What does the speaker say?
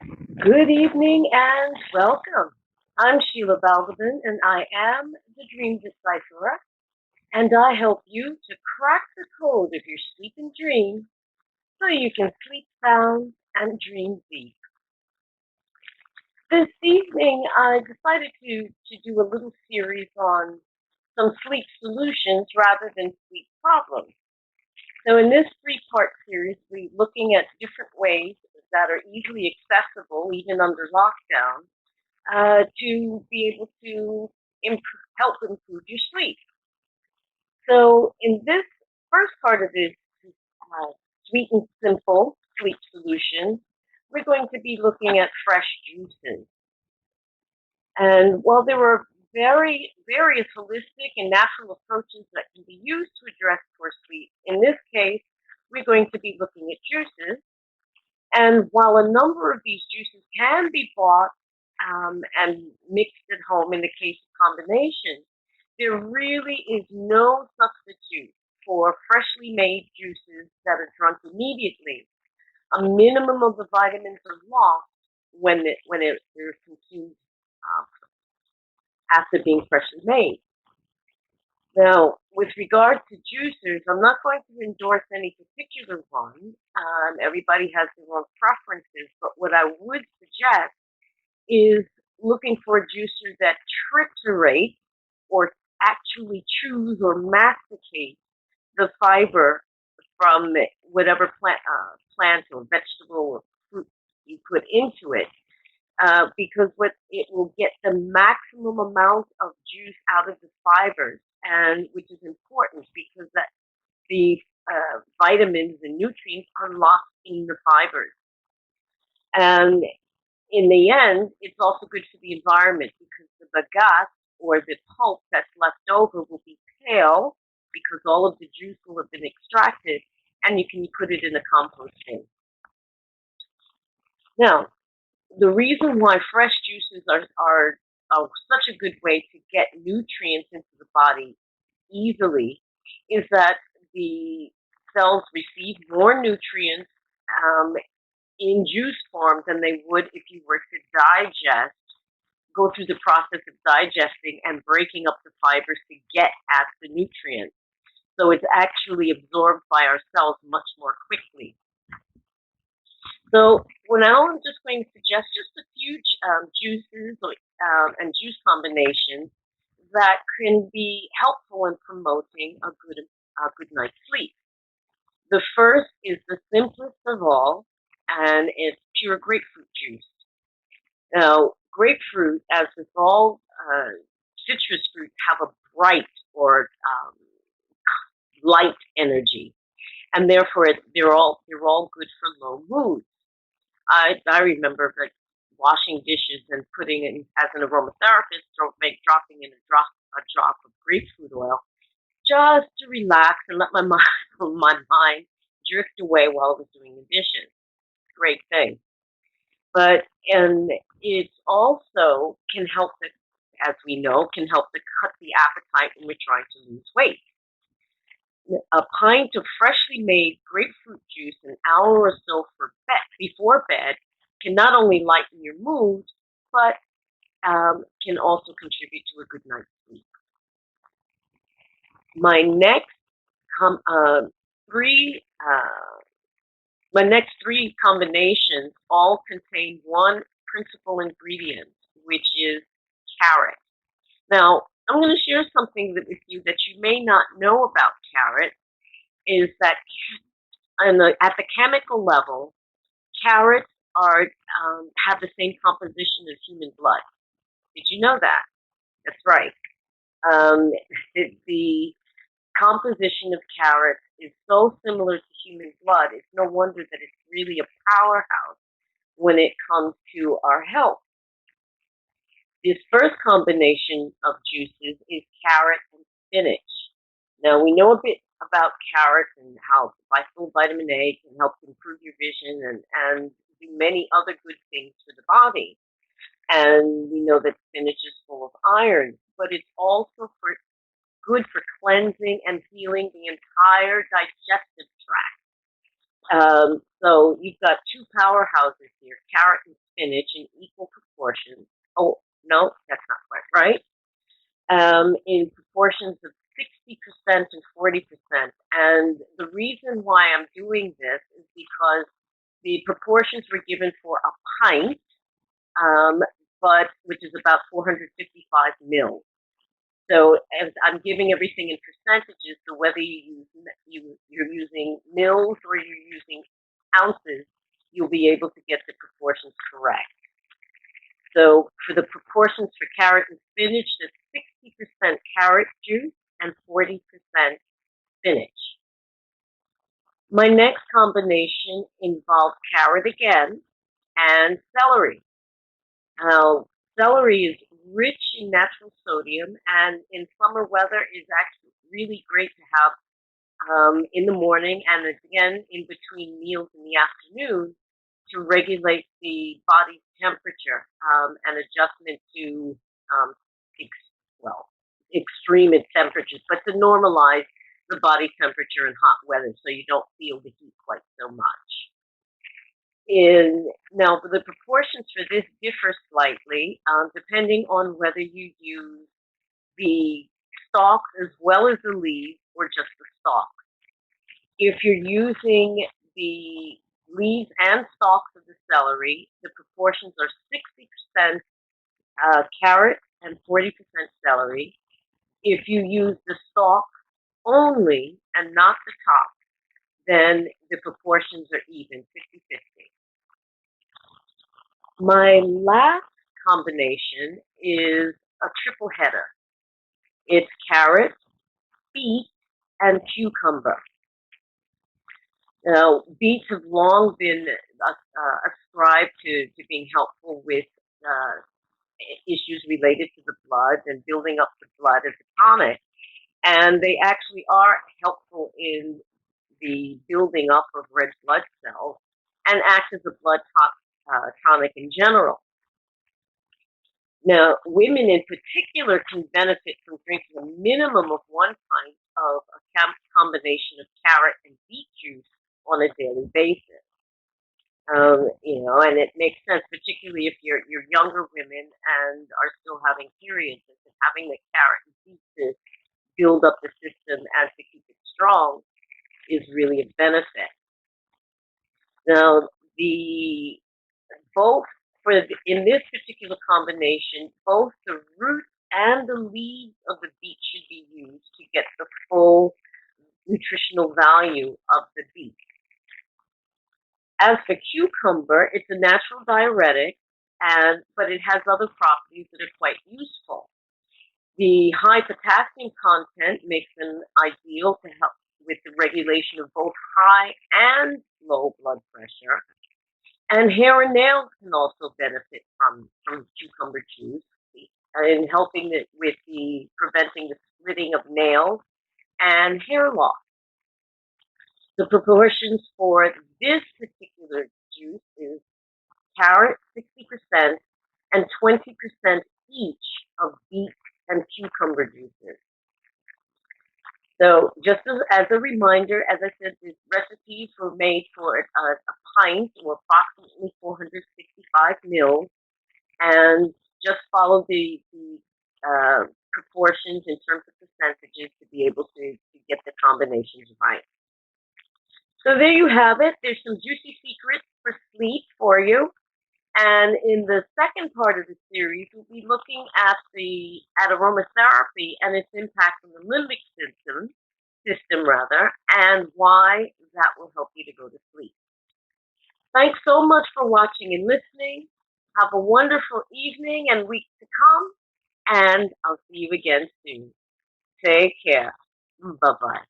Good evening and welcome. I'm Sheila Balvin and I am the Dream Decipherer, and I help you to crack the code of your sleep and dream so you can sleep sound and dream deep. This evening, I decided to do a little series on some sleep solutions rather than sleep problems. So, in this three-part series, we're looking at different ways that are easily accessible, even under lockdown, to be able to help improve your sleep. So, in this first part of this sweet and simple sleep solution, we're going to be looking at fresh juices. And while there are various holistic and natural approaches that can be used to address poor sleep, in this case, we're going to be looking at juices. And while a number of these juices can be bought and mixed at home in the case of combination, there really is no substitute for freshly made juices that are drunk immediately. A minimum of the vitamins are lost they're consumed um, after being freshly made. Now, with regard to juicers, I'm not going to endorse any particular one. Everybody has their own preferences, but what I would suggest is looking for a juicer that triturates or actually chews or masticates the fiber from whatever plant or vegetable or fruit you put into it, because what it will get the maximum amount of juice out of the fibers, and which is important because that the vitamins and nutrients are lost in the fibers. And in the end, it's also good for the environment because the bagasse or the pulp that's left over will be pale because all of the juice will have been extracted, and you can put it in a compost bin. Now, the reason why fresh juices are such a good way to get nutrients into the body easily is that the cells receive more nutrients um, in juice form than they would if you were to go through the process of digesting and breaking up the fibers to get at the nutrients. So it's actually absorbed by our cells much more quickly. So now I'm just going to suggest just a few juices and juice combinations that can be helpful in promoting a good night's sleep. The first is the simplest of all, and it's pure grapefruit juice. Now, grapefruit, as with all citrus fruits, have a bright or light energy, and therefore they're all good for low moods. I remember like washing dishes and putting in as an aromatherapist, dropping in a drop of grapefruit oil just to relax and let my mind drift away while I was doing the dishes. Great thing. But and it also can help to, as we know, can help to cut the appetite when we're trying to lose weight. A pint of freshly made grapefruit juice an hour or so before bed can not only lighten your mood, but can also contribute to a good night's sleep. My next com- three my next three combinations all contain one principal ingredient, which is carrot. Now, I'm going to share something with you that you may not know about carrot, is that at the chemical level, carrots have the same composition as human blood. Did you know that? That's right. Um, the composition of carrots is so similar to human blood. It's no wonder that it's really a powerhouse when it comes to our health. This first combination of juices is carrot and spinach. Now, we know a bit about carrots and how full vitamin A can help improve your vision and do many other good things for the body. And we know that spinach is full of iron, but it's also good for cleansing and healing the entire digestive tract. So you've got two powerhouses here, carrot and spinach in equal proportions. Oh, no, that's not quite right. In proportions of 60% and 40%. And the reason why I'm doing this is because the proportions were given for a pint, um, but which is about 455 mils. So as I'm giving everything in percentages, so whether you're using mils or you're using ounces, you'll be able to get the proportions correct. So for the proportions for carrot and spinach, that's 60% carrot juice and 40% spinach. My next combination involves carrot again and celery. Now, celery is rich in natural sodium, and in summer weather is actually really great to have in the morning and again in between meals in the afternoon to regulate the body's temperature and adjustment to um, well, extreme temperatures, but to normalize the body temperature in hot weather so you don't feel the heat quite so much. Now, the proportions for this differ slightly depending on whether you use the stalks as well as the leaves or just the stalks. If you're using the leaves and stalks of the celery, the proportions are 60% carrot and 40% celery. If you use the stalks only and not the top, then the proportions are even, 50-50. My last combination is a triple header. It's carrot, beet, and cucumber. Now, beets have long been ascribed to being helpful with issues related to the blood and building up the blood as a tonic. And they actually are helpful in the building up of red blood cells and act as a blood tonic in general. Now, women in particular can benefit from drinking a minimum of 1 pint of a combination of carrot and beet juice on a daily basis. And it makes sense, particularly if you're younger women and are still having periods, and having the carrot and beet to build up the system and to keep it strong is really a benefit. Now, in this particular combination, both the root and the leaves of the beet should be used to get the full nutritional value of the beet. As for cucumber, it's a natural diuretic, but it has other properties that are quite useful. The high potassium content makes them ideal to help with the regulation of both high and low blood pressure. And hair and nails can also benefit from cucumber juice in helping with preventing the splitting of nails and hair loss. The proportions for this particular juice is carrot 60% and 20% each of beet and cucumber juices. So just as a reminder, as I said, these recipes were made for a pint or approximately 465 mils, and just follow the proportions in terms of percentages to be able to get the combinations right. So there you have it. There's some juicy secrets for sleep for you. And in the second part of the series, we'll be looking at aromatherapy and its impact on the limbic system, and why that will help you to go to sleep. Thanks so much for watching and listening. Have a wonderful evening and week to come, and I'll see you again soon. Take care. Bye-bye.